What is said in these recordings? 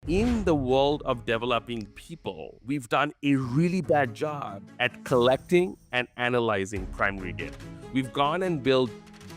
in the world of developing people, we've done a really bad job at collecting and analyzing primary data. We've gone and built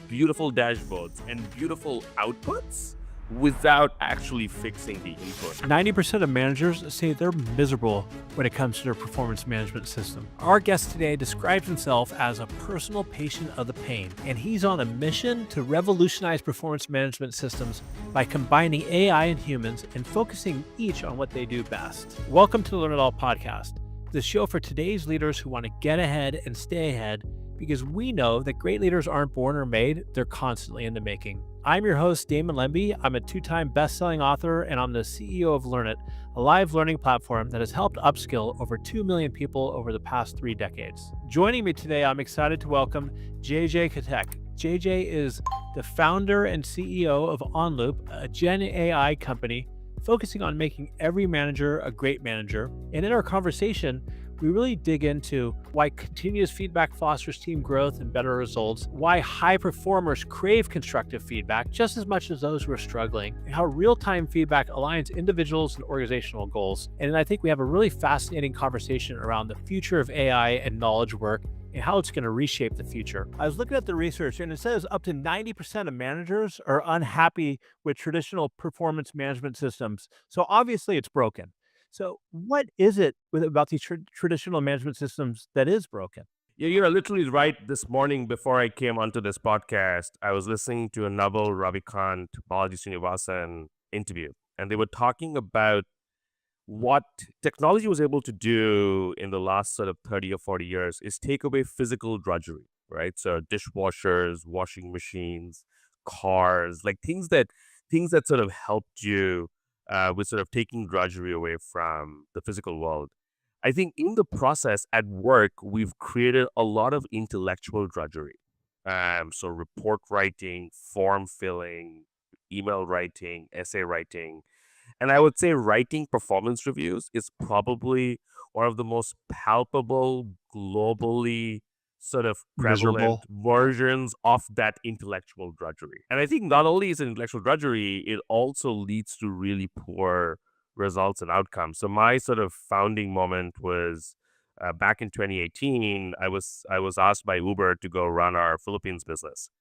beautiful dashboards and beautiful outputs without actually fixing the input. 90% of managers say they're miserable when it comes to their performance management system. Our guest today describes himself as a personal patient of the pain, and he's on a mission to revolutionize performance management systems by combining AI and humans and focusing each on what they do best. Welcome to the Learn-It-All Podcast, the show for today's leaders who want to get ahead and stay ahead, because we know that great leaders aren't born or made, they're constantly in the making. I'm your host, Damon. I'm a two-time best-selling author, and I'm the CEO of Learn-It, a live learning platform that has helped upskill over 2 million people over the past 3 decades. Joining me today, I'm excited to welcome JJ Ghatak. JJ is the founder and CEO of OnLoop, a Gen AI company focusing on making every manager a great manager. And in our conversation, we really dig into why continuous feedback fosters team growth and better results, why high performers crave constructive feedback just as much as those who are struggling, and how real-time feedback aligns individuals and organizational goals. And I think we have a really fascinating conversation around the future of AI and knowledge work and how it's going to reshape the future. I was looking at the research, and it says up to 90% of managers are unhappy with traditional performance management systems. So obviously it's broken. So what is it about these traditional management systems that is broken? Yeah, you're literally right. This morning, before I came onto this podcast, I was listening to a Naval Ravikant Balaji Srinivasan interview, and they were talking about what technology was able to do in the last sort of 30 or 40 years is take away physical drudgery, right? So dishwashers, washing machines, cars, like things that sort of helped you with sort of taking drudgery away from the physical world. I think in the process at work, we've created a lot of intellectual drudgery. So report writing, form filling, email writing, essay writing. And I would say writing performance reviews is probably one of the most palpable, globally sort of prevalent Miserable. versions of that intellectual drudgery. And I think not only is it intellectual drudgery, it also leads to really poor results and outcomes. So my sort of founding moment was back in 2018. I was asked by Uber to go run our Philippines business,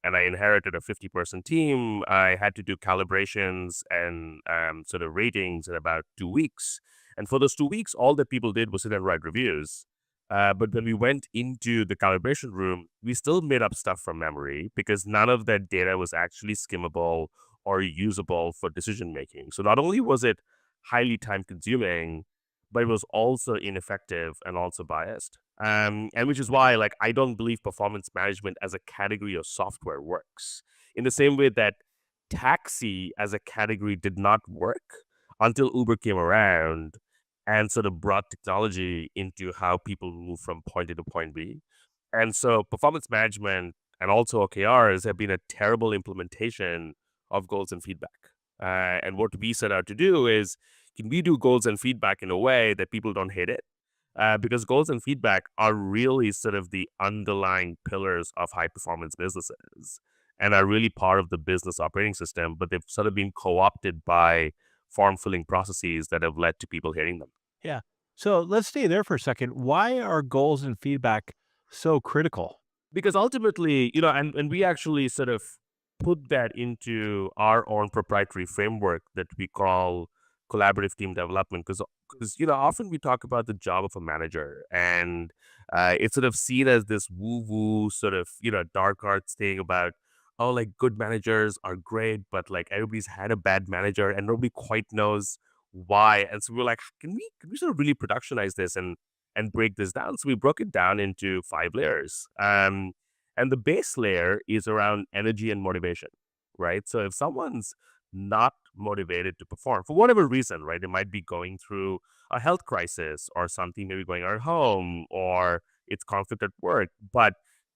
and I inherited a 50-person team. I had to do calibrations and sort of ratings in about 2 weeks. And for those 2 weeks, all that people did was sit and write reviews. But when we went into the calibration room, we still made up stuff from memory because none of that data was actually skimmable or usable for decision making. So not only was it highly time consuming, but it was also ineffective and also biased. And which is why, like, I don't believe performance management as a category of software works. In the same way that taxi as a category did not work until Uber came around and sort of brought technology into how people move from point A to point B. And so performance management and also OKRs have been a terrible implementation of goals and feedback. And what we set out to do is, can we do goals and feedback in a way that people don't hate it? Because goals and feedback are really sort of the underlying pillars of high performance businesses and are really part of the business operating system, but they've sort of been co-opted by form filling processes that have led to people hating them. Yeah. So let's stay there for a second. Why are goals and feedback so critical? Because ultimately, and we actually sort of put that into our own proprietary framework that we call collaborative team development. Because often we talk about the job of a manager, and it's sort of seen as this woo-woo sort of, dark arts thing about, oh, like good managers are great, but like everybody's had a bad manager and nobody quite knows why. And so we're like, can we sort of really productionize this and break this down? So we broke it down into 5 layers. And the base layer is around energy and motivation, right? So if someone's not motivated to perform for whatever reason, right? It might be going through a health crisis or something, maybe going on at home, or it's conflict at work. But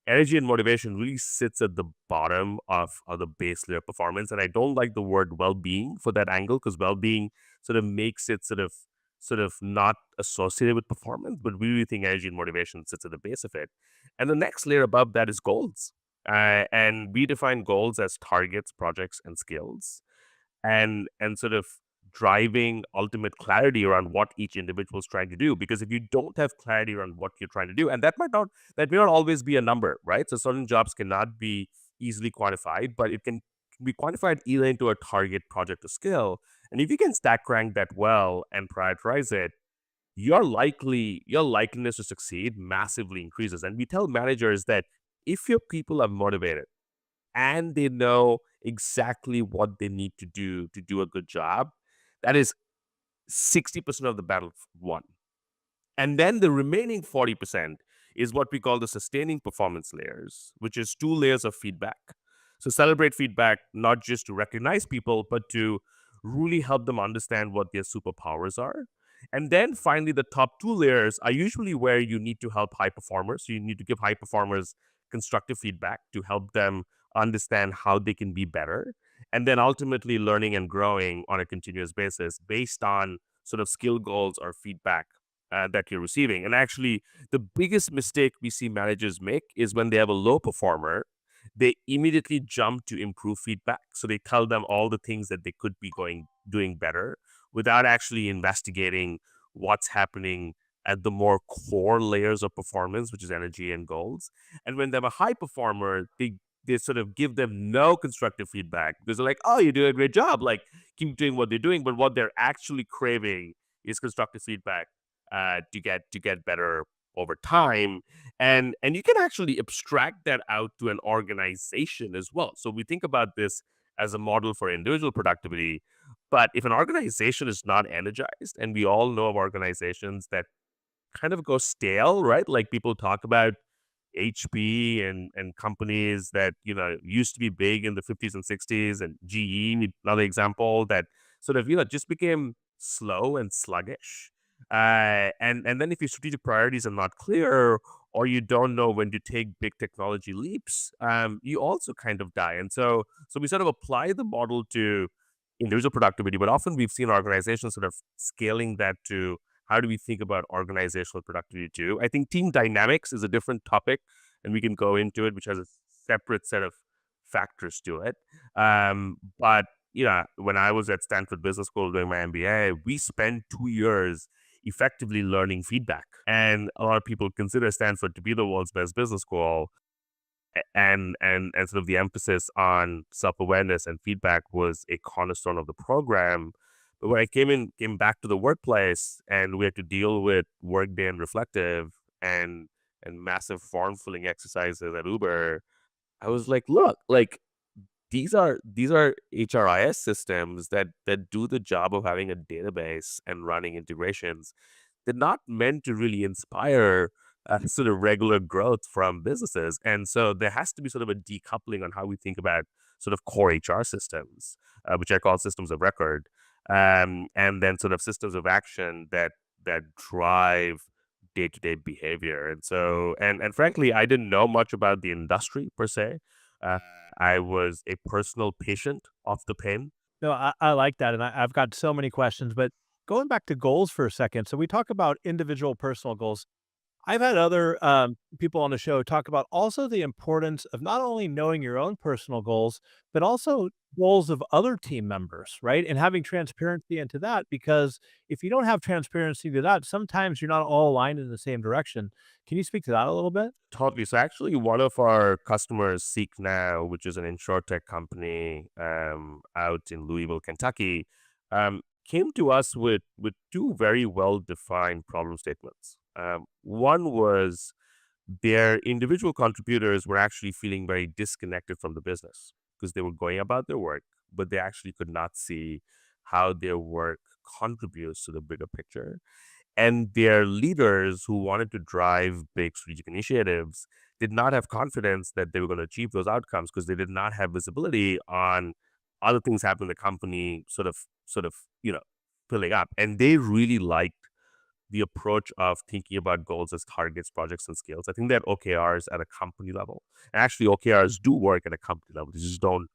energy and motivation really sits at the bottom of the base layer performance. And I don't like the word well-being for that angle, because well-being sort of makes it sort of not associated with performance, but we really think energy and motivation sits at the base of it. And the next layer above that is goals. And we define goals as targets, projects, and skills. And sort of driving ultimate clarity around what each individual is trying to do. Because if you don't have clarity around what you're trying to do, and that may not always be a number, right? So certain jobs cannot be easily quantified, but it can be quantified either into a target, project, or skill. And if you can stack rank that well and prioritize it, your likeliness to succeed massively increases. And we tell managers that if your people are motivated and they know exactly what they need to do a good job, that is 60% of the battle won. And then the remaining 40% is what we call the sustaining performance layers, which is two layers of feedback. So celebrate feedback, not just to recognize people, but to really help them understand what their superpowers are. And then finally, the top two layers are usually where you need to help high performers. So you need to give high performers constructive feedback to help them understand how they can be better. And then ultimately learning and growing on a continuous basis based on sort of skill goals or feedback that you're receiving. And actually, the biggest mistake we see managers make is when they have a low performer, they immediately jump to improve feedback. So they tell them all the things that they could be doing better without actually investigating what's happening at the more core layers of performance, which is energy and goals. And when they're a high performer, they sort of give them no constructive feedback because they're like, oh, you're doing a great job. Like, keep doing what they're doing. But what they're actually craving is constructive feedback to get better over time. And you can actually abstract that out to an organization as well. So we think about this as a model for individual productivity. But if an organization is not energized, and we all know of organizations that kind of go stale, right? Like people talk about HP and companies that used to be big in the 50s and 60s, and GE, another example that sort of just became slow and sluggish. And then if your strategic priorities are not clear, or you don't know when to take big technology leaps, you also kind of die. And so we sort of apply the model to individual productivity, but often we've seen organizations sort of scaling that to how do we think about organizational productivity too. I think team dynamics is a different topic, and we can go into it, which has a separate set of factors to it. But when I was at Stanford Business School doing my MBA, we spent 2 years effectively learning feedback. And a lot of people consider Stanford to be the world's best business school, and sort of the emphasis on self-awareness and feedback was a cornerstone of the program. But when I came back to the workplace and we had to deal with Workday and Reflective and massive form filling exercises at Uber, I was like, look, like these are HRIS systems that do the job of having a database and running integrations. They're not meant to really inspire sort of regular growth from businesses. And so there has to be sort of a decoupling on how we think about sort of core HR systems, which I call systems of record, and then sort of systems of action that drive day-to-day behavior. And so, and frankly, I didn't know much about the industry per se. Uh, I was a personal patient of the pain. No, I like that, and I've got so many questions, but going back to goals for a second, so we talk about individual personal goals. I've had other people on the show talk about also the importance of not only knowing your own personal goals, but also goals of other team members, right? And having transparency into that, because if you don't have transparency to that, sometimes you're not all aligned in the same direction. Can you speak to that a little bit? Totally. So actually, one of our customers, Seek Now, which is an insurtech company out in Louisville, Kentucky, came to us with two very well defined problem statements. One was their individual contributors were actually feeling very disconnected from the business because they were going about their work, but they actually could not see how their work contributes to the bigger picture. And their leaders who wanted to drive big strategic initiatives did not have confidence that they were going to achieve those outcomes because they did not have visibility on other things happening in the company, sort of, you know, filling up. And they really liked the approach of thinking about goals as targets, projects, and skills. I think that OKRs at a company level, and actually OKRs do work at a company level. They just don't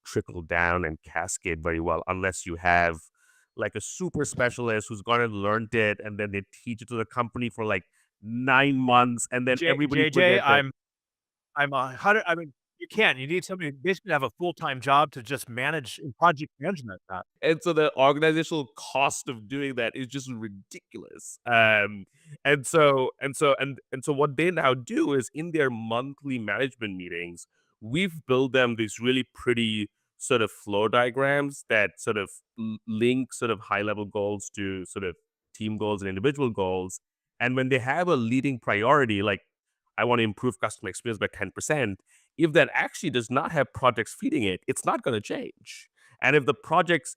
trickle down and cascade very well unless you have like a super specialist who's gone and learned it, and then they teach it to the company for like 9 months, and then everybody JJ, forgets it. I'm a hundred. You can't. You need somebody basically to have a full-time job to just manage in project management that. And so the organizational cost of doing that is just ridiculous. And so what they now do is in their monthly management meetings, we've built them these really pretty sort of flow diagrams that sort of link sort of high level goals to sort of team goals and individual goals. And when they have a leading priority, like I want to improve customer experience by 10%, if that actually does not have projects feeding it, it's not going to change. And if the projects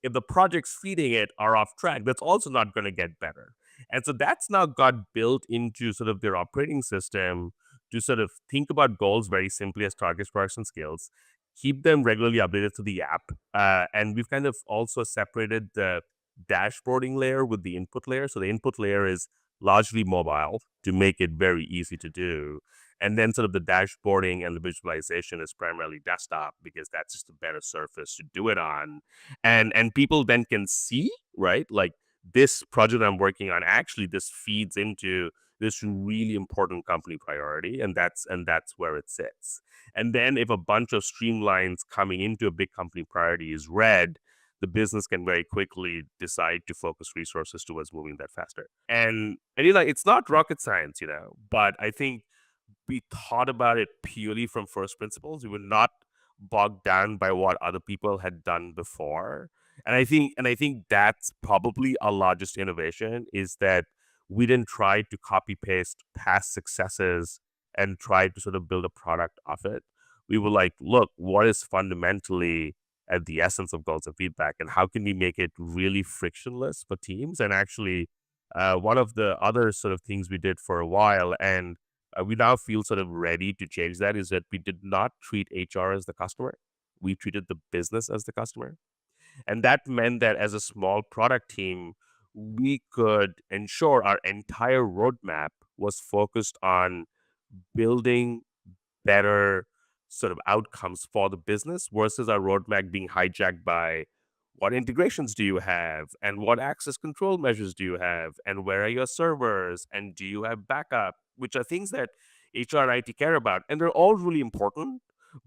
feeding it are off track, that's also not going to get better. And so that's now got built into sort of their operating system to sort of think about goals very simply as targets, products, and skills, keep them regularly updated to the app. And we've kind of also separated the dashboarding layer with the input layer. So the input layer is largely mobile to make it very easy to do. And then sort of the dashboarding and the visualization is primarily desktop because that's just a better surface to do it on. And people then can see, right? Like this project I'm working on, actually this feeds into this really important company priority, and that's where it sits. And then if a bunch of streamlines coming into a big company priority is red, the business can very quickly decide to focus resources towards moving that faster. And it's not rocket science, but I think we thought about it purely from first principles. We were not bogged down by what other people had done before. And I think that's probably our largest innovation is that we didn't try to copy paste past successes and try to sort of build a product of it. We were like, look, what is fundamentally at the essence of goals and feedback, and how can we make it really frictionless for teams? And actually, one of the other sort of things we did for a while, and we now feel sort of ready to change that, is that we did not treat HR as the customer. We treated the business as the customer. And that meant that as a small product team, we could ensure our entire roadmap was focused on building better sort of outcomes for the business versus our roadmap being hijacked by what integrations do you have and what access control measures do you have and where are your servers and do you have backup, which are things that HR and IT care about. And they're all really important.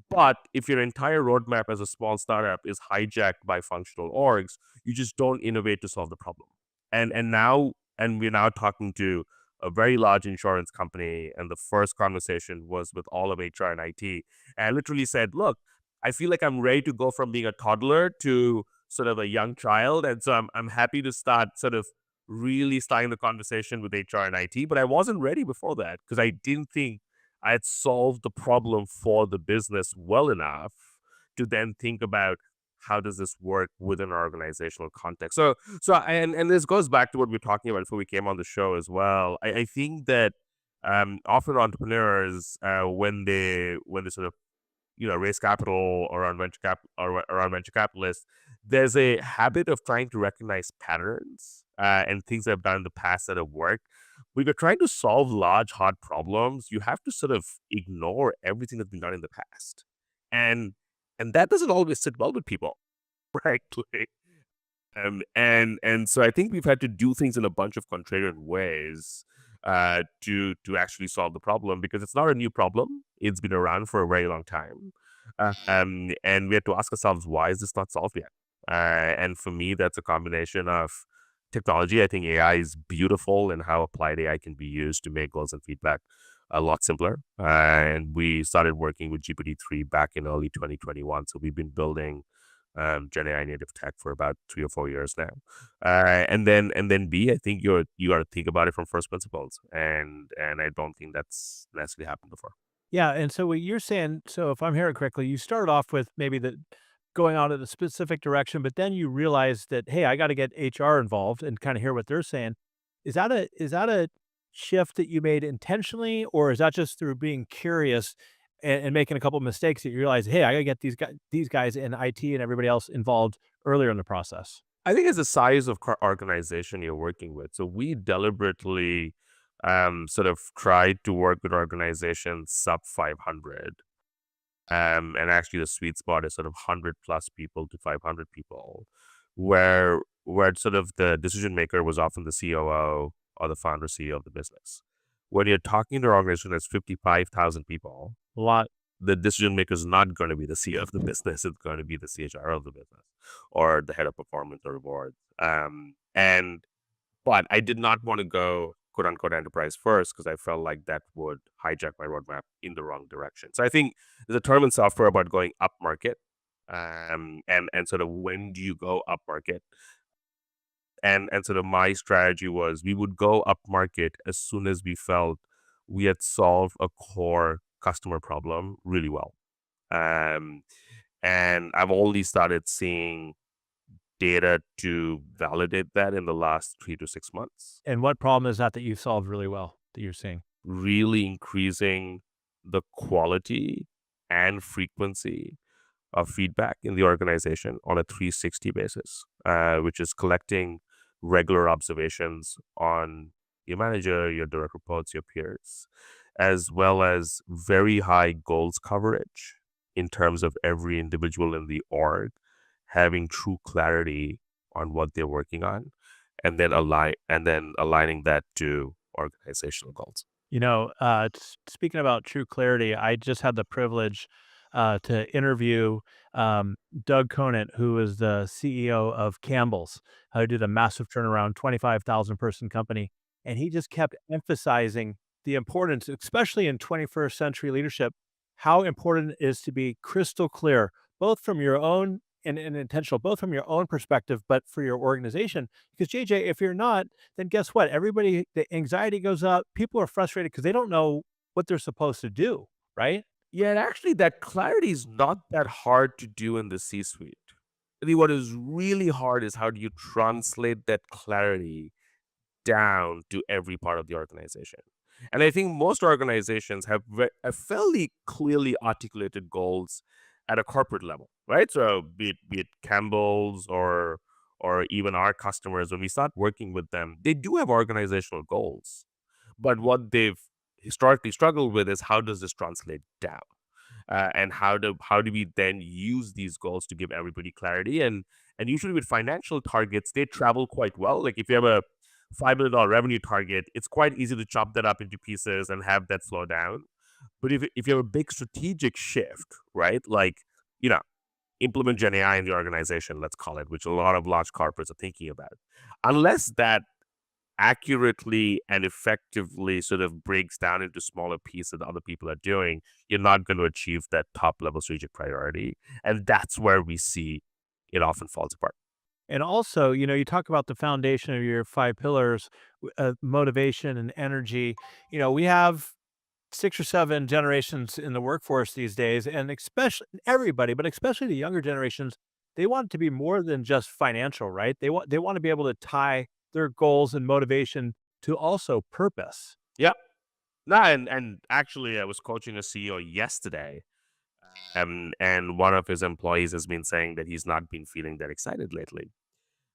But if your entire roadmap as a small startup is hijacked by functional orgs, you just don't innovate to solve the problem. And we're now talking to a very large insurance company, and the first conversation was with all of HR and IT. And I literally said, "Look, I feel like I'm ready to go from being a toddler to sort of a young child, and so I'm happy to start sort of really starting the conversation with HR and IT. But I wasn't ready before that because I didn't think I had solved the problem for the business well enough to then think about how does this work within an organizational context. And this goes back to what we were talking about before we came on the show as well. I think that often entrepreneurs when they sort of raise capital or around venture capitalists, there's a habit of trying to recognize patterns and things that have done in the past that have worked. When you're trying to solve large, hard problems, you have to sort of ignore everything that's been done in the past, and and that doesn't always sit well with people, frankly. And so I think we've had to do things in a bunch of contrarian ways to actually solve the problem because it's not a new problem. It's been around for a very long time, and we had to ask ourselves why is this not solved yet? And for me, that's a combination of technology. I think AI is beautiful in how applied AI can be used to make goals and feedback a lot simpler. And we started working with GPT-3 back in early 2021. So we've been building Gen AI native tech for about 3 or 4 years now. And then B, I think you got to think about it from first principles, and I don't think that's necessarily happened before. Yeah, and so what you're saying, so if I'm hearing correctly, you started off with maybe the going out in a specific direction, but then you realized that, hey, I got to get HR involved and kind of hear what they're saying. Is that a shift that you made intentionally, or is that just through being curious and making a couple of mistakes that you realize, hey, I got to get these guys in IT and everybody else involved earlier in the process? I think it's the size of organization you're working with. So we deliberately sort of tried to work with organizations sub 500. And actually, the sweet spot is sort of 100 plus people to 500 people, where sort of the decision maker was often the COO or the founder CEO of the business. When you're talking to an organization that's 55,000 people, A lot. the decision maker is not going to be the CEO of the business. It's going to be the CHRO of the business or the head of performance or rewards. But I did not want to go quote unquote enterprise first because I felt like that would hijack my roadmap in the wrong direction. So I think there's a term in software about going up market, and sort of when do you go up market? And sort of my strategy was we would go up market as soon as we felt we had solved a core customer problem really well. Um, and I've only started seeing data to validate that in the last 3 to 6 months, And what problem is that you solved really well that you're seeing? really increasing the quality and frequency of feedback in the organization on a 360 basis, which is collecting regular observations on your manager, your direct reports, your peers, as well as very high goals coverage in terms of every individual in the org having true clarity on what they're working on, and then aligning that to organizational goals. Speaking about true clarity, I just had the privilege to interview Doug Conant, who is the CEO of Campbell's, who did a massive turnaround, 25,000 person company. And he just kept emphasizing the importance, especially in 21st century leadership, how important it is to be crystal clear, both from your own and intentional, both from your own perspective, but for your organization. Because JJ, if you're not, then guess what? Everybody, the anxiety goes up. People are frustrated because they don't know what they're supposed to do, right? Yeah, and actually, that clarity is not that hard to do in the C suite. I think what is really hard is how do you translate that clarity down to every part of the organization. And I think most organizations have a fairly clearly articulated goals at a corporate level, right? So be it Campbell's or even our customers, when we start working with them, they do have organizational goals. But what they've historically struggled with is how does this translate down? And how do we then use these goals to give everybody clarity? And usually with financial targets, they travel quite well. Like if you have a $5 million revenue target, it's quite easy to chop that up into pieces and have that flow down. But if you have a big strategic shift, right? Like, you know, implement Gen AI in the organization, let's call it, which a lot of large corporates are thinking about. Unless that accurately and effectively sort of breaks down into smaller pieces that other people are doing, you're not going to achieve that top level strategic priority. And that's where we see it often falls apart. And also, you talk about the foundation of your five pillars, motivation and energy. We have 6 or 7 generations in the workforce these days, and especially everybody, but especially the younger generations, they want it to be more than just financial, right? They want to be able to tie their goals and motivation to also purpose. Yeah. No, and actually I was coaching a CEO yesterday. And one of his employees has been saying that he's not been feeling that excited lately.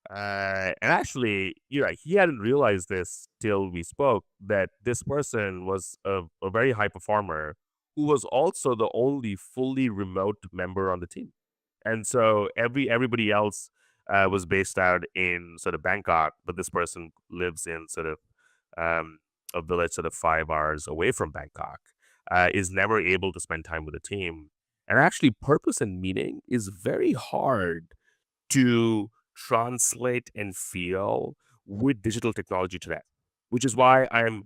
And actually, he hadn't realized this till we spoke that this person was a very high performer who was also the only fully remote member on the team. And so everybody else was based out in sort of Bangkok, but this person lives in sort of um, a village sort of 5 hours away from Bangkok, is never able to spend time with the team. And actually, purpose and meaning is very hard to translate and feel with digital technology today, which is why I'm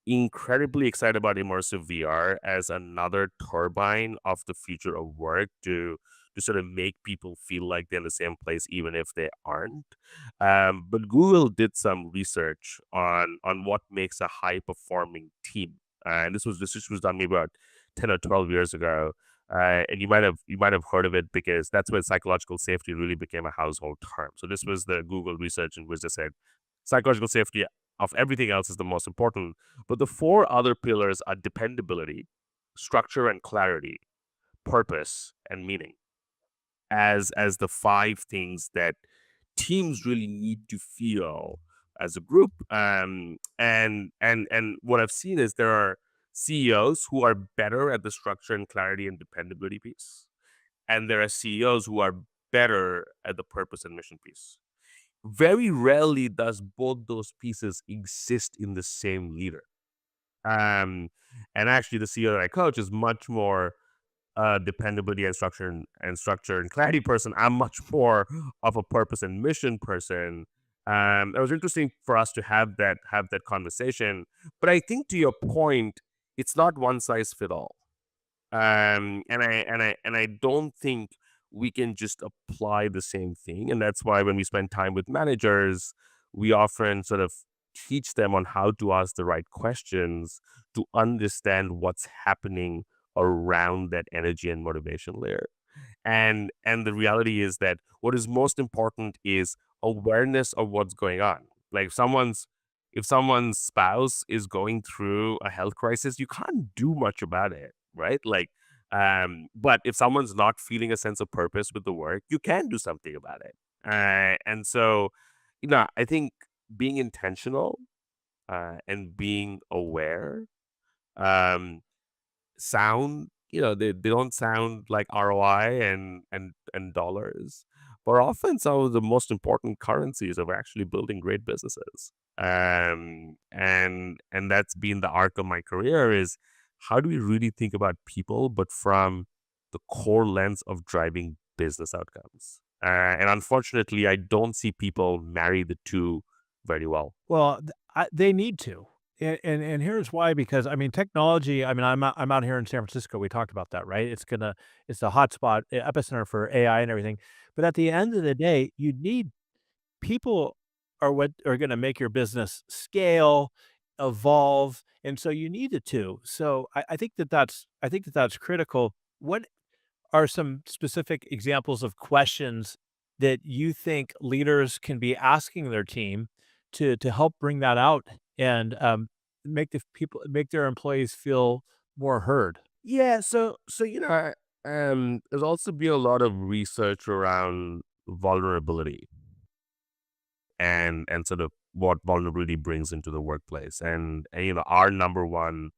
incredibly excited about immersive VR as another turbine of the future of work to sort of make people feel like they're in the same place even if they aren't. But Google did some research on what makes a high performing team, and this was done maybe about 10 or 12 years ago. And you might have heard of it because that's when psychological safety really became a household term. So this was the Google research in which they said psychological safety of everything else is the most important. But the four other pillars are dependability, structure and clarity, purpose, and meaning as the five things that teams really need to feel as a group. And what I've seen is there are CEOs who are better at the structure and clarity and dependability piece, and there are CEOs who are better at the purpose and mission piece. Very rarely does both those pieces exist in the same leader. Um, and actually, the CEO that I coach is much more. dependability and clarity person. I'm much more of a purpose and mission person. It was interesting for us to have that conversation. But I think to your point, it's not one size fit all. And I don't think we can just apply the same thing. And that's why when we spend time with managers, we often sort of teach them on how to ask the right questions to understand what's happening around that energy and motivation layer. And the reality is that what is most important is awareness of what's going on. Like if someone's spouse is going through a health crisis, you can't do much about it, right? Like but if someone's not feeling a sense of purpose with the work, you can do something about it. And so I think being intentional and being aware um they don't sound like ROI and dollars, but often some of the most important currencies of actually building great businesses. And that's been the arc of my career is how do we really think about people, but from the core lens of driving business outcomes. And unfortunately, I don't see people marry the two very well. Well, they need to, and here's why. Because I mean, technology. I mean, I'm out here in San Francisco. We talked about that, right? It's the hotspot epicenter for AI and everything. But at the end of the day, you need people are what are going to make your business scale, evolve, and so you need the two. So I think that that's critical. What are some specific examples of questions that you think leaders can be asking their team to help bring that out and, make their employees feel more heard? Yeah, there's also been a lot of research around vulnerability and sort of what vulnerability brings into the workplace. And our number one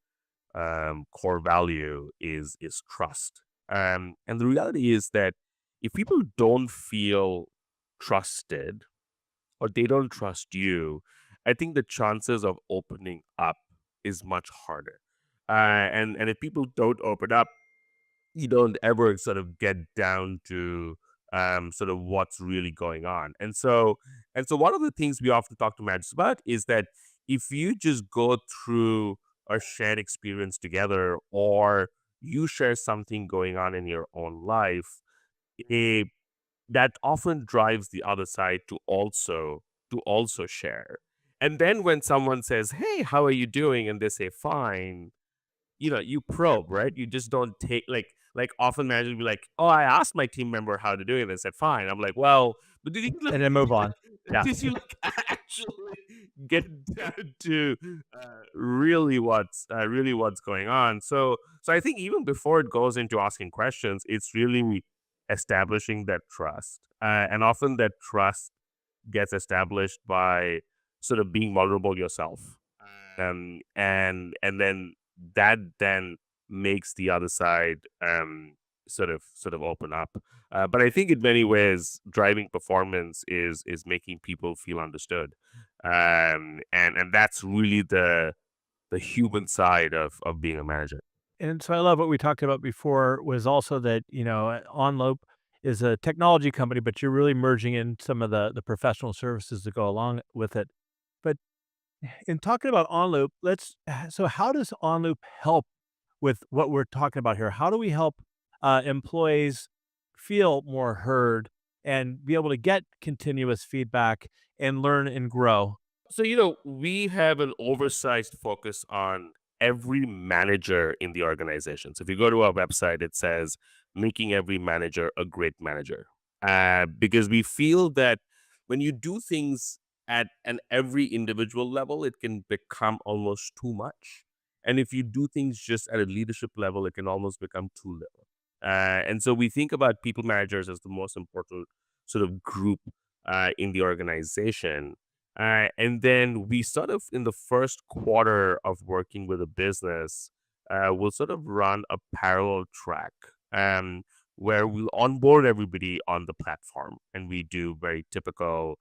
core value is trust. And the reality is that if people don't feel trusted or they don't trust you, I think the chances of opening up is much harder. And if people don't open up, you don't ever sort of get down to sort of what's really going on. And so one of the things we often talk to managers about is that if you just go through a shared experience together, or you share something going on in your own life, eh, that often drives the other side to also share. And then when someone says, "Hey, how are you doing?" and they say, "Fine," you probe, right? You just don't take like often managers be like, "Oh, I asked my team member how to do it, and they said fine." I'm like, "Well, but did you like And then move on. Yeah. did you like actually get down to really what's going on?" So I think even before it goes into asking questions, it's really establishing that trust, and often that trust gets established by sort of being vulnerable yourself, and then that then makes the other side sort of open up. But I think in many ways, driving performance is making people feel understood, and that's really the human side of being a manager. And so I love what we talked about before was also that, OnLoop is a technology company, but you're really merging in some of the professional services that go along with it. But in talking about OnLoop, so how does OnLoop help with what we're talking about here? How do we help employees feel more heard and be able to get continuous feedback and learn and grow? So, we have an oversized focus on every manager in the organization. So, if you go to our website, it says making every manager a great manager. Because we feel that when you do things at an every individual level, it can become almost too much. And if you do things just at a leadership level, it can almost become too little. And so we think about people managers as the most important sort of group in the organization, and then we sort of, in the first quarter of working with a business, we'll sort of run a parallel track where we'll onboard everybody on the platform. And we do very typical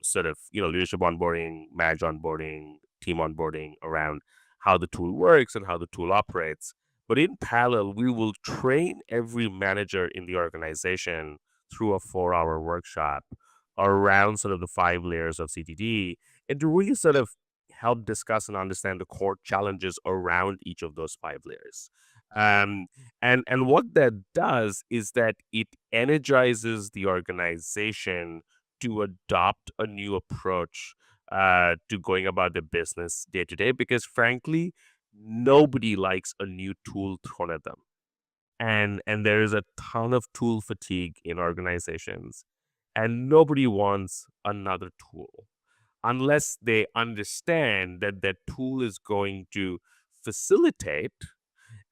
sort of, leadership onboarding, manage onboarding, team onboarding around how the tool works and how the tool operates. But in parallel, we will train every manager in the organization through a 4-hour workshop around sort of the 5 layers of CTD, and to really sort of help discuss and understand the core challenges around each of those 5 layers. Um, and what that does is that it energizes the organization to adopt a new approach to going about the business day to day, because frankly, nobody likes a new tool thrown at them. And there is a ton of tool fatigue in organizations, and nobody wants another tool unless they understand that that tool is going to facilitate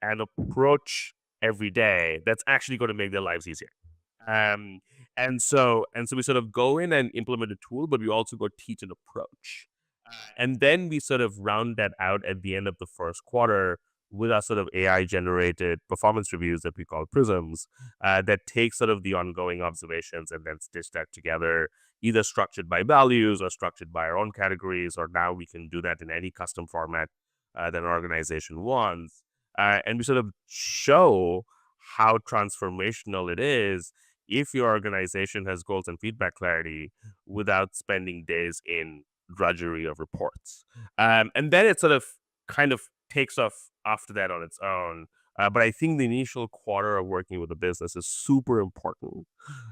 an approach every day that's actually going to make their lives easier. Um, and so we sort of go in and implement a tool, but we also go teach an approach. And then we sort of round that out at the end of the first quarter with our sort of AI generated performance reviews that we call prisms, that take sort of the ongoing observations and then stitch that together, either structured by values or structured by our own categories, or now we can do that in any custom format that an organization wants. And we sort of show how transformational it is if your organization has goals and feedback clarity without spending days in drudgery of reports. And then it sort of kind of takes off after that on its own. But I think the initial quarter of working with a business is super important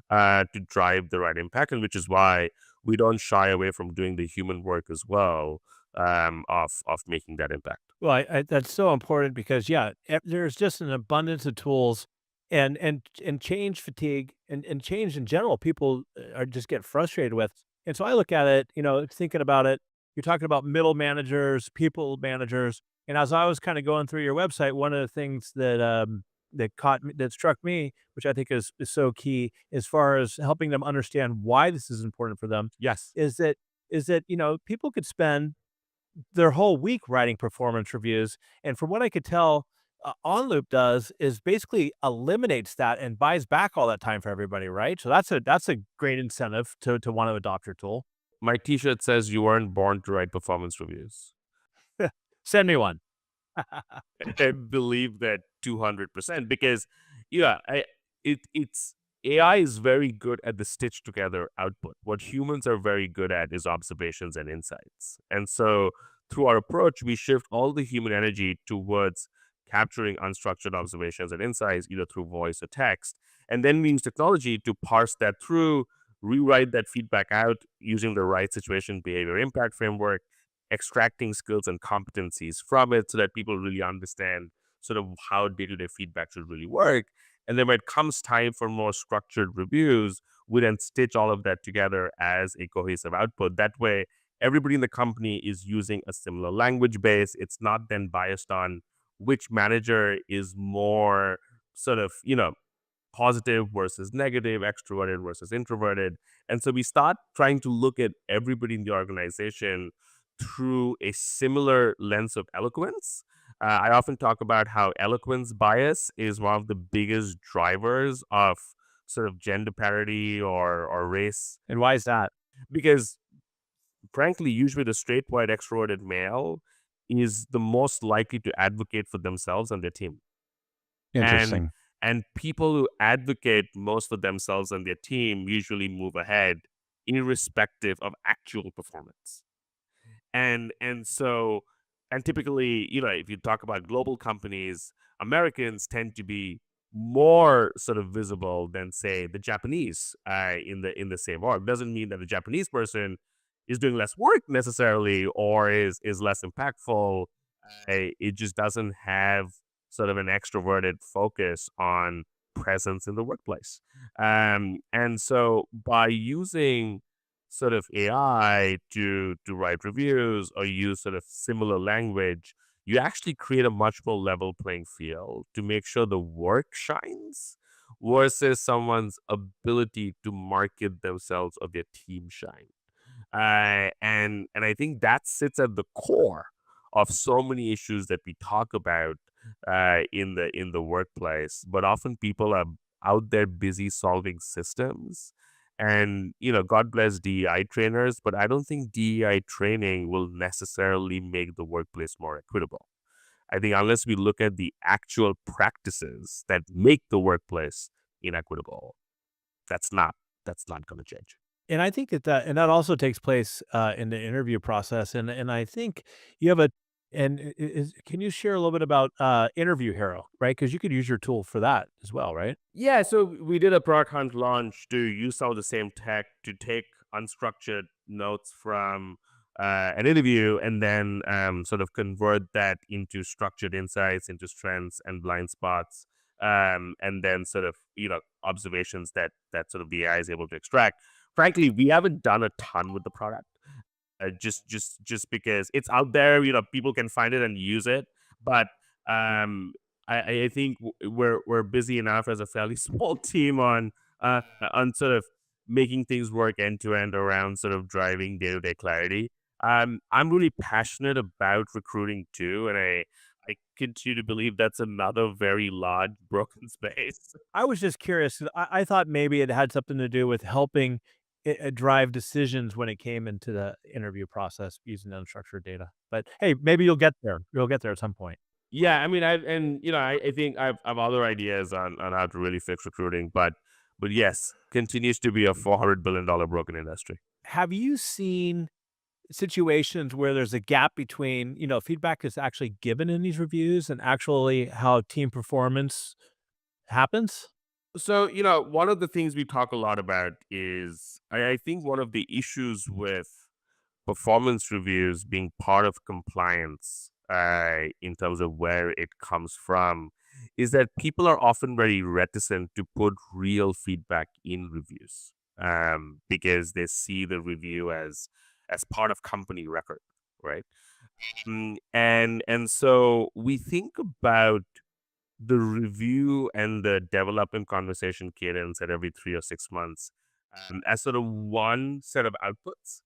to drive the right impact, and which is why we don't shy away from doing the human work as well, of making that impact. Well, that's so important because yeah, there's just an abundance of tools and change fatigue and change in general. People are just get frustrated with. And so I look at it, thinking about it. You're talking about middle managers, people managers, and as I was kind of going through your website, one of the things that struck me, which I think is so key as far as helping them understand why this is important for them, Yes. is that people could spend their whole week writing performance reviews. And from what I could tell, OnLoop does is basically eliminates that and buys back all that time for everybody, right? So that's a great incentive to want to adopt your tool. My t-shirt says you weren't born to write performance reviews. Send me one. I believe that 200%, because yeah, it's AI is very good at the stitch together output. What humans are very good at is observations and insights. And so through our approach, we shift all the human energy towards capturing unstructured observations and insights, either through voice or text. And then we use technology to parse that through, rewrite that feedback out using the right situation behavior impact framework, extracting skills and competencies from it so that people really understand sort of how day-to-day feedback should really work. And then when it comes time for more structured reviews, we then stitch all of that together as a cohesive output. That way, everybody in the company is using a similar language base. It's not then biased on which manager is more sort of, positive versus negative, extroverted versus introverted. And so we start trying to look at everybody in the organization through a similar lens of eloquence. I often talk about how eloquence bias is one of the biggest drivers of sort of gender parity or race, And why is that? because frankly, usually the straight white extroverted male is the most likely to advocate for themselves and their team. And Interesting. and people who advocate most for themselves and their team usually move ahead irrespective of actual performance. And typically, if you talk about global companies, Americans tend to be more sort of visible than say the Japanese in the same org. Doesn't mean that the Japanese person is doing less work necessarily or is less impactful. It just doesn't have sort of an extroverted focus on presence in the workplace. And so by using sort of AI to write reviews or use sort of similar language, you actually create a much more level playing field to make sure the work shines versus someone's ability to market themselves or their team shine. And I think that sits at the core of so many issues that we talk about in the workplace. But often people are out there busy solving systems, and God bless DEI trainers, but I don't think DEI training will necessarily make the workplace more equitable. I think unless we look at the actual practices that make the workplace inequitable, that's not going to change. And I think that also takes place, in the interview process, and I think you have a and I is can you share a little bit about, Interview Hero, right? Because you could use your tool for that as well, right? Yeah, so we did a product hunt launch to use some of the same tech to take unstructured notes from an interview and then sort of convert that into structured insights, into strengths and blind spots, and then sort of observations that sort of the AI is able to extract. Frankly, we haven't done a ton with the product, just because it's out there. People can find it and use it, but um, I think we're busy enough as a fairly small team on sort of making things work end to end around sort of driving day to day clarity. I'm really passionate about recruiting too, and I continue to believe that's another very large broken space. I was just curious 'cause I thought maybe it had something to do with helping drive decisions when it came into the interview process using unstructured data. But hey, maybe you'll get there. You'll get there at some point. Yeah, I mean, I think I've other ideas on how to really fix recruiting, but yes, continues to be a $400 billion broken industry. Have you seen situations where there's a gap between, feedback is actually given in these reviews and actually how team performance happens? So, one of the things we talk a lot about is I think one of the issues with performance reviews being part of compliance, in terms of where it comes from, is that people are often very reticent to put real feedback in reviews, because they see the review as part of company record, right? And so we think about the review and the development conversation cadence at every 3 or 6 months, as sort of one set of outputs,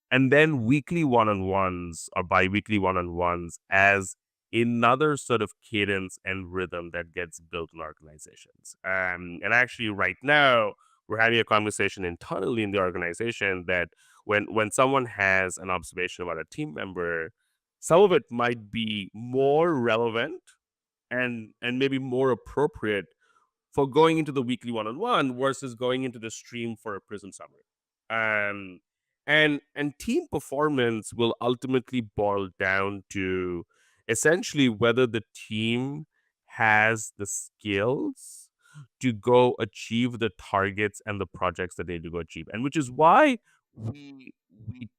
and then weekly one-on-ones or bi-weekly one-on-ones as another sort of cadence and rhythm that gets built in organizations. And actually, right now, we're having a conversation internally in the organization that when someone has an observation about a team member, some of it might be more relevant and maybe more appropriate for going into the weekly one-on-one versus going into the stream for a prism summary. Um, and team performance will ultimately boil down to essentially whether the team has the skills to go achieve the targets and the projects that they need to go achieve. And which is why we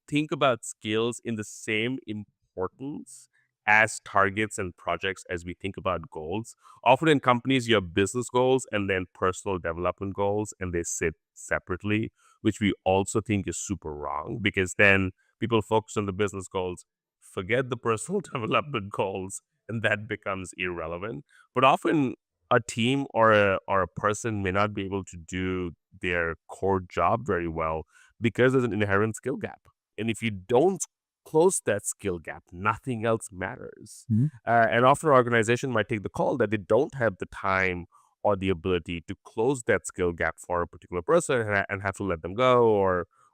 think about skills in the same importance as targets and projects as we think about goals. Often in companies, you have business goals and then personal development goals, and they sit separately, which we also think is super wrong because then people focus on the business goals, forget the personal development goals, and that becomes irrelevant. But often a team or a person may not be able to do their core job very well because there's an inherent skill gap. And if you don't close that skill gap, nothing else matters. Mhm. And often an organization might take the call that they don't have the time or the ability to close that skill gap for a particular person and have to let them go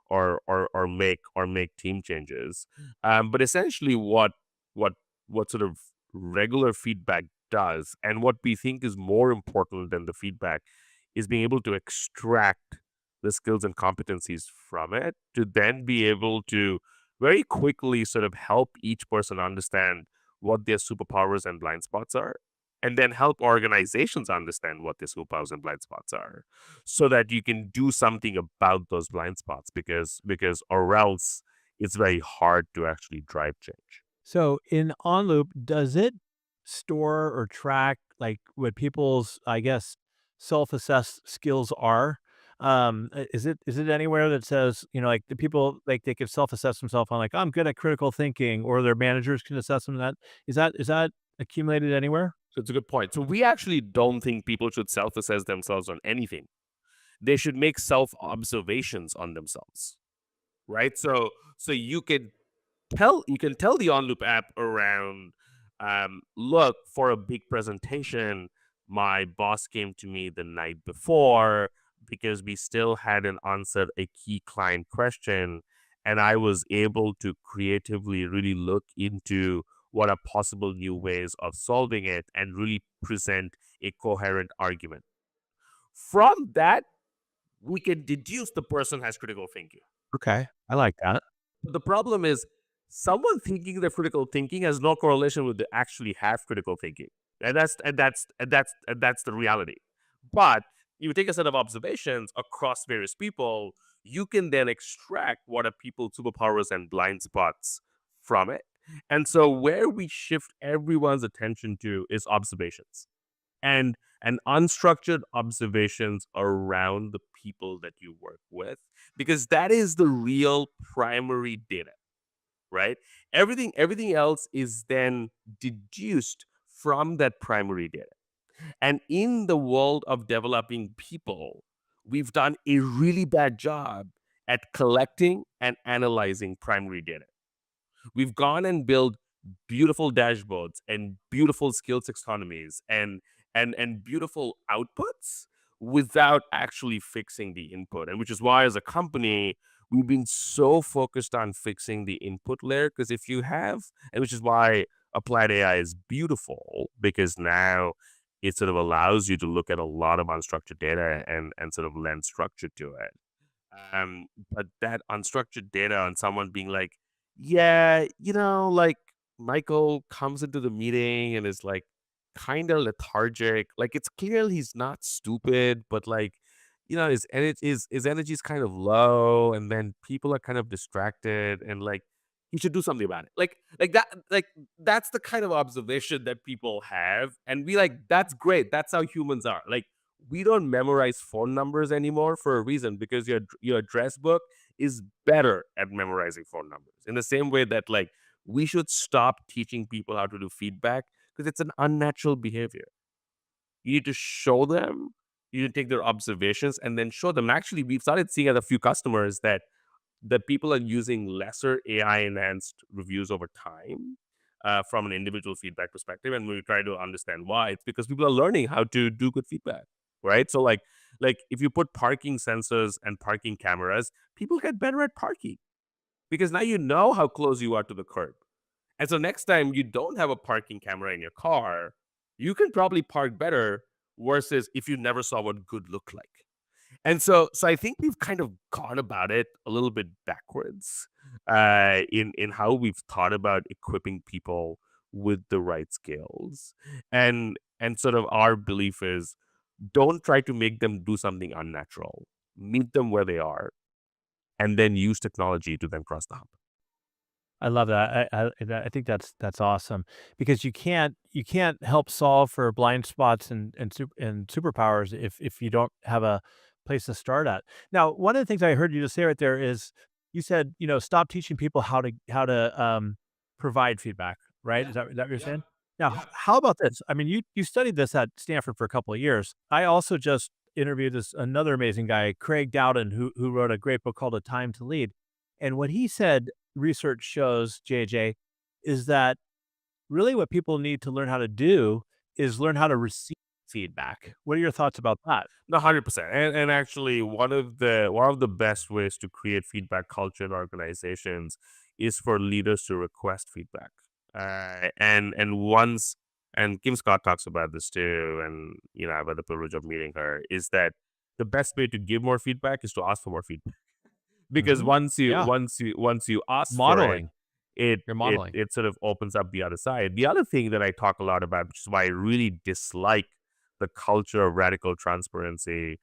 or make team changes. But essentially, what what sort of regular feedback does, and what we think is more important than the feedback, is being able to extract the skills and competencies from it to then be able to very quickly sort of help each person understand what their superpowers and blind spots are, and then help organizations understand what their superpowers and blind spots are, so that you can do something about those blind spots, because or else it's very hard to actually drive change. So in OnLoop, does it store or track like what people's, I guess, self-assessed skills are? Is it anywhere that says, like the people like they can self-assess themselves on like I'm good at critical thinking, or their managers can assess them that? Is that accumulated anywhere? So it's a good point. So we actually don't think people should self-assess themselves on anything. They should make self-observations on themselves, right? So you can tell the OnLoop app around, look, for a big presentation, my boss came to me the night before because we still hadn't answered a key client question, and I was able to creatively really look into what are possible new ways of solving it, and really present a coherent argument. From that, we can deduce the person has critical thinking. Okay. I like that. But the problem is, someone thinking their critical thinking has no correlation with the actually have critical thinking, and that's the reality. But you take a set of observations across various people, you can then extract what are people's superpowers and blind spots from it. And so, where we shift everyone's attention to is observations and unstructured observations around the people that you work with, because that is the real primary data, right? Everything else is then deduced from that primary data. And in the world of developing people, we've done a really bad job at collecting and analyzing primary data. We've gone and built beautiful dashboards and beautiful skill taxonomies and beautiful outputs without actually fixing the input. And which is why, as a company, we've been so focused on fixing the input layer. Because if you have, and which is why applied AI is beautiful, because now it sort of allows you to look at a lot of unstructured data and sort of lend structure to it. But that unstructured data on someone being like, yeah, like Michael comes into the meeting and is like kind of lethargic. Like it's clear he's not stupid, but like, his energy is kind of low, and then people are kind of distracted, and like he should do something about it. Like that's the kind of observation that people have, and we like that's great. That's how humans are. Like we don't memorize phone numbers anymore for a reason, because your address book is better at memorizing phone numbers. In the same way that like we should stop teaching people how to do feedback, because it's an unnatural behavior. You need to show them, you need to take their observations and then show them. Actually, we've started seeing at a few customers that people are using lesser AI enhanced reviews over time, from an individual feedback perspective. And we try to understand why. It's because people are learning how to do good feedback, right? So like if you put parking sensors and parking cameras, people get better at parking, because now you know how close you are to the curb. And so next time you don't have a parking camera in your car, you can probably park better, versus if you never saw what good looked like. And so I think we've kind of gone about it a little bit backwards, in how we've thought about equipping people with the right skills. And sort of our belief is, don't try to make them do something unnatural. Meet them where they are, and then use technology to then cross the hump. I love that. I think that's awesome because you can't help solve for blind spots and superpowers if you don't have a place to start at. Now, one of the things I heard you just say right there is you said, stop teaching people how to provide feedback, right? Yeah. Is that what you're Yeah. saying? Now, Yeah. how about this? I mean, you studied this at Stanford for a couple of years. I also just interviewed this another amazing guy, Craig Dowden, who wrote a great book called A Time to Lead. And what he said research shows, JJ, is that really what people need to learn how to do is learn how to receive feedback. What are your thoughts about that? No, 100%. And actually, one of the best ways to create feedback culture in organizations is for leaders to request feedback. And Kim Scott talks about this too, and I've had the privilege of meeting her. Is that the best way to give more feedback is to ask for more feedback, because Mhm. Yeah, once you ask for it, modeling. it You're it modeling. it sort of opens up the other side. The other thing that I talk a lot about, which is why I really dislike the culture of radical transparency,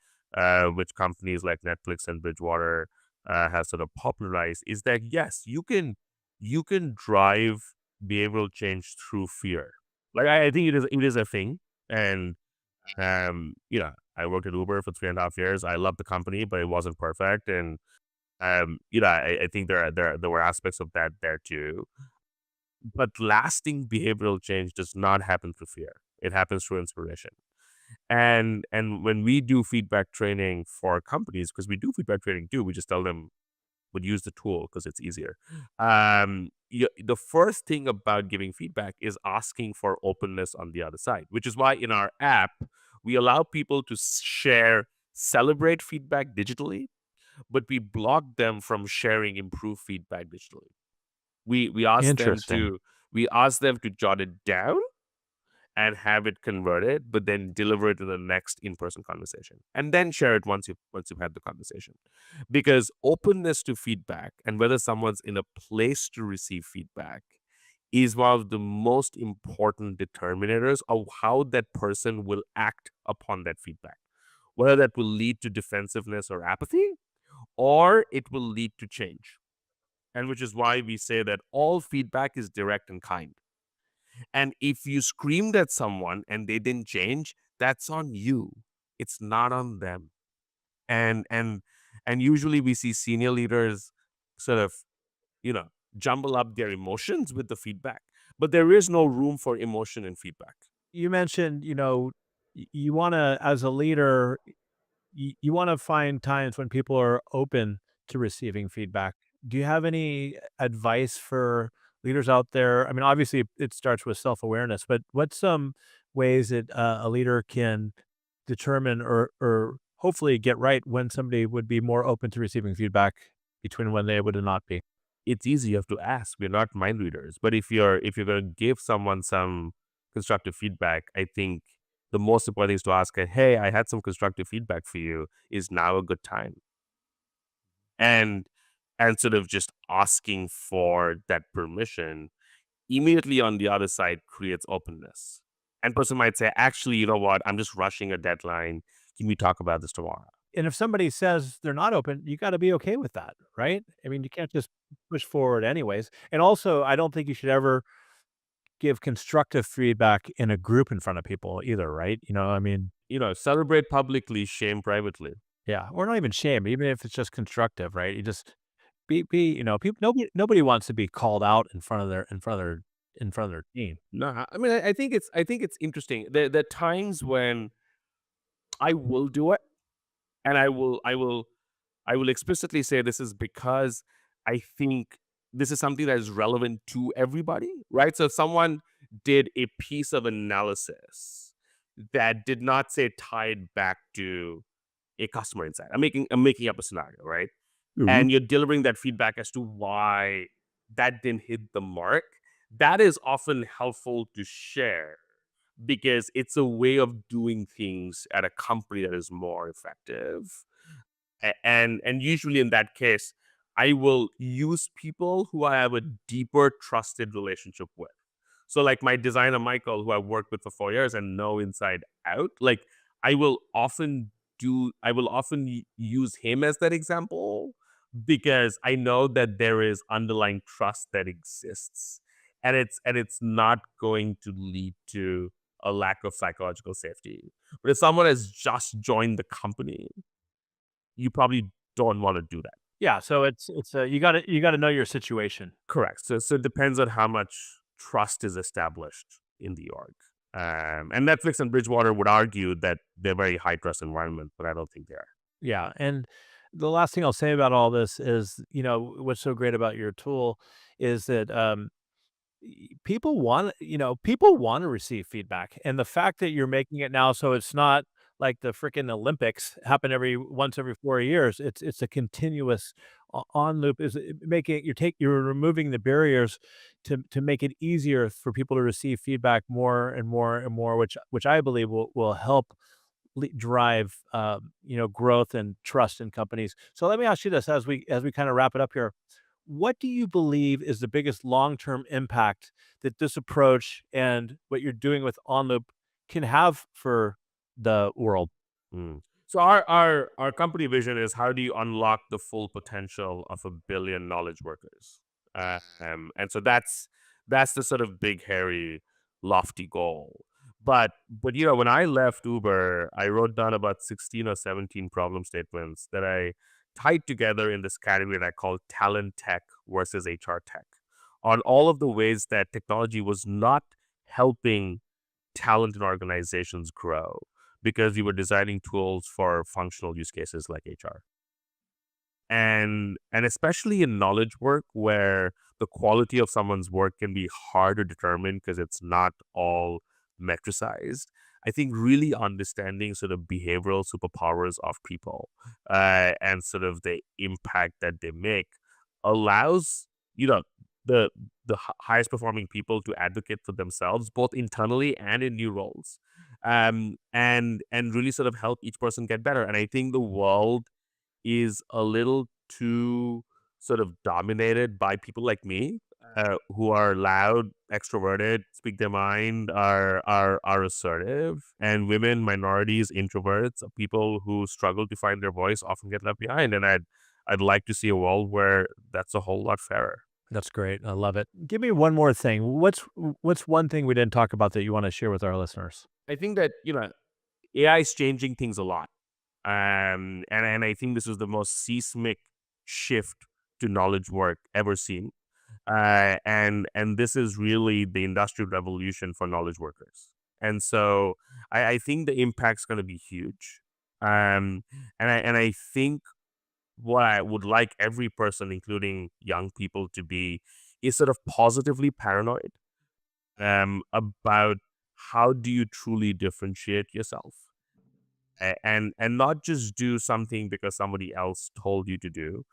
which companies like Netflix and Bridgewater have sort of popularized, is that yes, you can drive behavioral change through fear. Like I think it is a thing, and I worked at Uber for 3.5 years. I love the company, but it wasn't perfect, and I think there were aspects of that there too. But lasting behavioral change does not happen through fear. It happens through inspiration. And when we do feedback training for companies, because we do feedback training too, we just tell them, would use the tool because it's easier. The first thing about giving feedback is asking for openness on the other side, which is why in our app we allow people to celebrate feedback digitally, but we block them from sharing improved feedback digitally. We ask them Interesting. to We ask them to jot it down and have it converted, but then deliver it to the next in-person conversation, and then share it once you've had the conversation. Because openness to feedback and whether someone's in a place to receive feedback is one of the most important determinators of how that person will act upon that feedback. Whether that will lead to defensiveness or apathy, or it will lead to change. And which is why we say that all feedback is direct and kind. And if you screamed at someone and they didn't change, that's on you. It's not on them. And usually we see senior leaders sort of, you know, jumble up their emotions with the feedback. But there is no room for emotion in feedback. You mentioned, you want to, as a leader, you want to find times when people are open to receiving feedback. Do you have any advice for leaders out there? I mean, obviously, it starts with self awareness, but what's some ways that a leader can determine or hopefully get right when somebody would be more open to receiving feedback between when they would not be? It's easy, you have to ask. We're not mind readers. But if you're gonna give someone some constructive feedback, I think the most important thing is to ask, hey, I had some constructive feedback for you. Is now a good time? And sort of just asking for that permission immediately on the other side creates openness. And person might say, actually, you know what? I'm just rushing a deadline. Can we talk about this tomorrow? And if somebody says they're not open, you gotta be okay with that, right? I mean, you can't just push forward anyways. And also, I don't think you should ever give constructive feedback in a group in front of people either, right? I mean, Celebrate publicly, shame privately. yeah, or not even shame, even if it's just constructive, right? You just people nobody wants to be called out in front of their team. No, I mean, I think it's interesting. There are times when I will do it, and I will explicitly say this is because I think this is something that is relevant to everybody, right? So if someone did a piece of analysis that did not say tied back to a customer insight. I'm making up a scenario, right? Mhm. And you're delivering that feedback as to why that didn't hit the mark. That is often helpful to share because it's a way of doing things at a company that is more effective. And usually in that case, I will use people who I have a deeper trusted relationship with. So like my designer Michael, who I've worked with for 4 years and know inside out, like I will often use him as that example because I know that there is underlying trust that exists, and it's not going to lead to a lack of psychological safety. But if someone has just joined the company, you probably don't want to do that. Yeah, so you gotta know your situation. Correct. So it depends on how much trust is established in the org. And Netflix and Bridgewater would argue that they're very high trust environment, but I don't think they are. Yeah, and the last thing I'll say about all this is, what's so great about your tool is that, people wanna receive feedback, and the fact that you're making it now so it's not like the freaking Olympics happen every 4 years, it's a continuous on loop is making you're removing the barriers to make it easier for people to receive feedback more and more and more, which I believe will help drive, growth and trust in companies. So let me ask you this as we kind of wrap it up here. What do you believe is the biggest long-term impact that this approach and what you're doing with OnLoop can have for the world? Mm. So our company vision is how do you unlock the full potential of 1 billion knowledge workers? And so that's the sort of big, hairy, lofty goal. But when I left Uber, I wrote down about 16 or 17 problem statements that I tied together in this category that I call talent tech versus HR tech, on all of the ways that technology was not helping talent in organizations grow because we were designing tools for functional use cases like HR. And especially in knowledge work where the quality of someone's work can be hard to determine because it's not all metricized. I think really understanding sort of behavioral superpowers of people and sort of the impact that they make allows, you know, the highest performing people to advocate for themselves, both internally and in new roles, and really sort of help each person get better. And I think the world is a little too sort of dominated by people like me, who are loud, extroverted, speak their mind, are assertive, and women, minorities, introverts, people who struggle to find their voice often get left behind. And I'd like to see a world where that's a whole lot fairer. That's great. I love it. Give me one more thing. What's one thing we didn't talk about that you want to share with our listeners? I think that AI is changing things a lot. And I think this is the most seismic shift to knowledge work ever seen. And this is really the industrial revolution for knowledge workers. And so I think the impact's going to be huge. And I think what I would like every person, including young people, to be is sort of positively paranoid about how do you truly differentiate yourself, and not just do something because somebody else told you to do.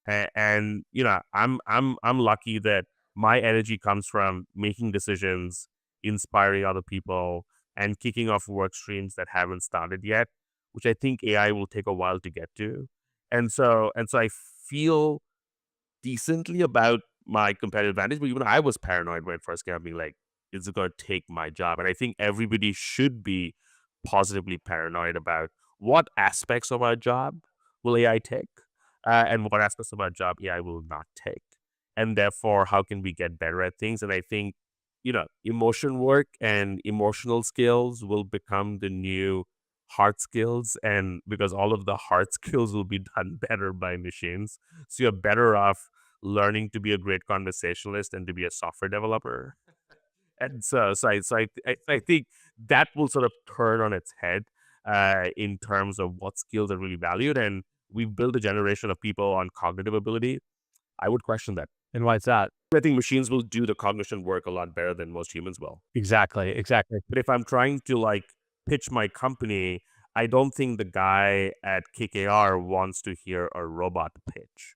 And I'm lucky that my energy comes from making decisions, inspiring other people, and kicking off work streams that haven't started yet, which I think AI will take a while to get to. And so I feel decently about my competitive advantage, but even I was paranoid when it first came out, being like, is it going to take my job? And I think everybody should be positively paranoid about what aspects of our job will AI take, and what aspects of our job AI will not take. And therefore, how can we get better at things? And I think, emotion work and emotional skills will become the new hard skills, and because all of the hard skills will be done better by machines. So you're better off learning to be a great conversationalist and to be a software developer. And so I think that will sort of turn on its head, in terms of what skills are really valued. And we've built a generation of people on cognitive ability. I would question that. And why is that? I think machines will do the cognition work a lot better than most humans will. Exactly. But if I'm trying to pitch my company, I don't think the guy at KKR wants to hear a robot pitch,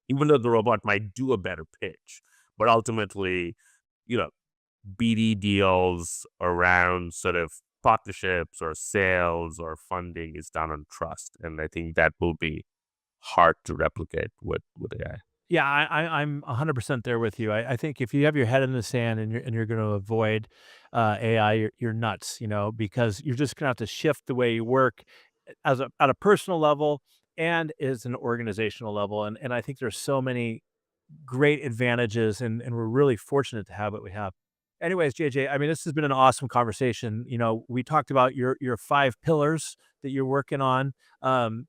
even though the robot might do a better pitch. But ultimately, BD deals around sort of partnerships or sales or funding is done on trust. And I think that will be hard to replicate with AI. Yeah, I'm 100% there with you. I think if you have your head in the sand and you're going to avoid AI, you're nuts, because you're just going to have to shift the way you work at a personal level and as an organizational level. And I think there's so many great advantages, and we're really fortunate to have what we have. Anyways, JJ, I mean, this has been an awesome conversation. We talked about your 5 pillars that you're working on.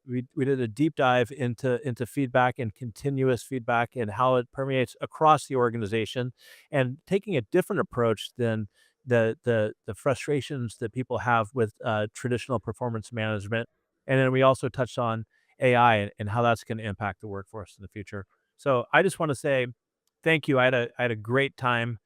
We did a deep dive into feedback and continuous feedback and how it permeates across the organization, and taking a different approach than the frustrations that people have with traditional performance management. And then we also touched on AI and how that's going to impact the workforce in the future. So I just want to say thank you. I had a great time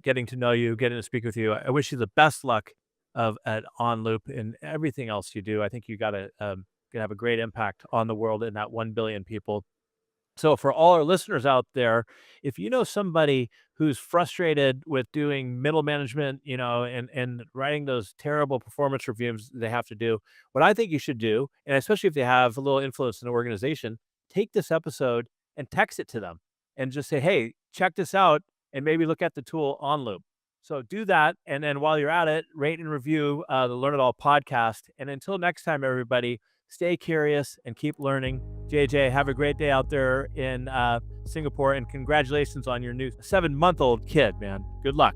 getting to know you, getting to speak with you. I wish you the best luck at OnLoop and everything else you do. I think you gonna have a great impact on the world and that 1 billion people. So for all our listeners out there, if you know somebody who's frustrated with doing middle management, and writing those terrible performance reviews they have to do, what I think you should do, and especially if they have a little influence in the organization, take this episode and text it to them and just say, hey, check this out, and maybe look at the tool OnLoop. So do that. And then while you're at it, rate and review the Learn-It-All podcast. And until next time, everybody, stay curious and keep learning. JJ, have a great day out there in Singapore, and congratulations on your new 7-month-old kid, man. Good luck.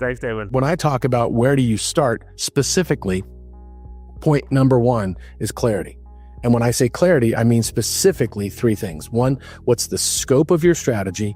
Thanks, Damon. When I talk about where do you start, specifically, point number 1 is clarity. And when I say clarity, I mean specifically 3 things. 1, what's the scope of your strategy?